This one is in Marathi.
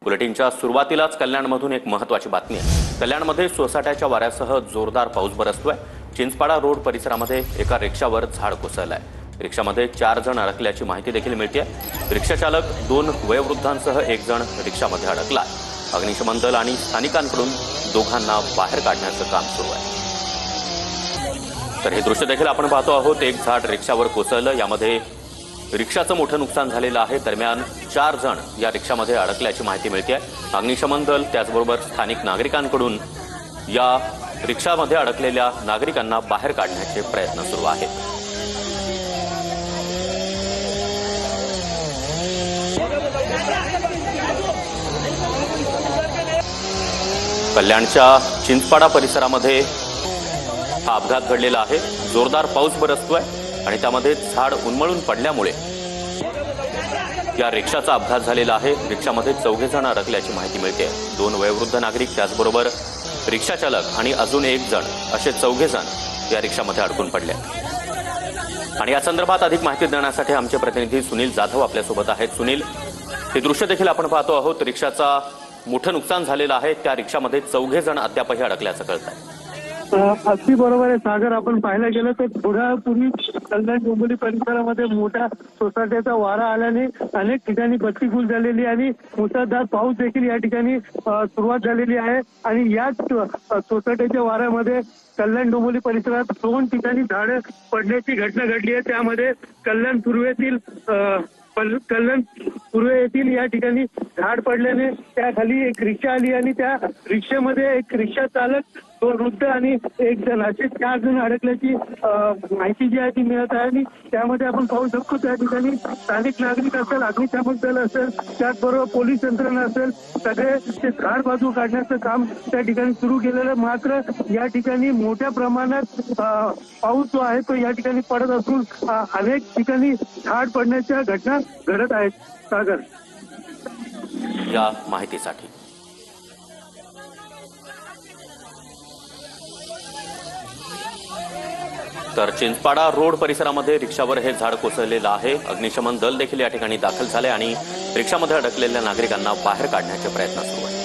बुलेटिनच्या सुरुवातीलाच कल्याणमधून एक महत्त्वाची बातमी आहे। कल्याणमध्ये सोसाट्याच्या वाऱ्यासह जोरदार पाऊस बरसतोय। चिंचपाडा रोड परिसरामध्ये एका रिक्षावर झाड कोसळलंय। रिक्षामध्ये 4 जण अडकल्याची माहिती देखील मिळते। रिक्षा चालक 2 वयोवृद्धांसह 1 जण रिक्षामध्ये अडकलाय। अग्निशमन दल आणि स्थानिकांकडून दोघांना बाहेर काढण्याचं काम सुरू आहे। तर हे दृश्य देखील आपण पाहतो आहोत। एक झाड रिक्षावर कोसळलं, यामध्ये रिक्षाचं मोठं नुकसान झालेलं आहे। दरम्यान 4 जण या रिक्षामध्ये अडकल्याची माहिती मिळते। अग्निशमन दल त्याचबरोबर स्थानिक नागरिकांकडून या रिक्षामध्ये अडकलेल्या नागरिकांना बाहेर काढण्याचे प्रयत्न सुरू आहेत। कल्याणच्या चिंचपाडा परिसरामध्ये हा अपघात घडलेला आहे। जोरदार पाऊस बरसतोय आणि त्यामध्ये झाड उन्मळून पडल्यामुळे या रिक्षाचा अपघात झालेला आहे। रिक्षामध्ये 4 जण अडकल्याची माहिती मिळते। 2 वयोवृद्ध नागरिक त्याचबरोबर रिक्षा चालक आणि अजून 1 जण असे 4 जण या रिक्षामध्ये अडकून पडले। आणि या संदर्भात अधिक माहिती देण्यासाठी आमचे प्रतिनिधी सुनील जाधव आपल्यासोबत आहेत। सुनील, हे दृश्य देखील आपण पाहतो आहोत। रिक्षाचा मोठं नुकसान झालेलं आहे। त्या रिक्षामध्ये 4 जण अद्यापही अडकल्याचं कळतंय। अगदी बरोबर आहे सागर। आपण पाहायला गेलं तर थोड्यापूर्वी कल्याण डोंबिवली परिसरामध्ये मोठ्या सोसाट्याचा वारा आल्याने अनेक ठिकाणी बत्ती गुल झालेली आणि मुसळधार पाऊस देखील या ठिकाणी सुरुवात झालेली आहे। आणि याच सोसाट्याच्या वाऱ्यामध्ये कल्याण डोंबिवली परिसरात 2 ठिकाणी झाडं पडण्याची घटना घडली आहे। त्यामध्ये कल्याण पूर्वे येथील या ठिकाणी झाड पडल्याने त्याखाली एक रिक्षा आली आणि त्या रिक्षामध्ये एक रिक्षा चालक, 2 वृद्ध आणि 1 जण असे 4 जण अडकल्याची माहिती जी आहे ती मिळत आहे। आणि त्यामध्ये आपण पाहू शकतो त्या ठिकाणी स्थानिक नागरिक असेल, अग्निशमन दल असेल, त्याचबरोबर पोलीस यंत्रणा असेल, सगळे ते झाड बाजू काढण्याचं काम त्या ठिकाणी सुरू केलेलं। मात्र या ठिकाणी मोठ्या प्रमाणात पाऊस जो आहे तो या ठिकाणी पडत असून अनेक ठिकाणी झाड पडण्याच्या घटना घडत आहेत। सागर, या माहितीसाठी तर चिंचपाडा रोड परिसरामध्ये रिक्षावर हे झाड कोसळलेलं आहे। अग्निशमन दल देखील या ठिकाणी दाखल झाले आणि रिक्षामध्ये अडकलेल्या नागरिकांना बाहेर काढण्याचे प्रयत्न सुरू आहेत।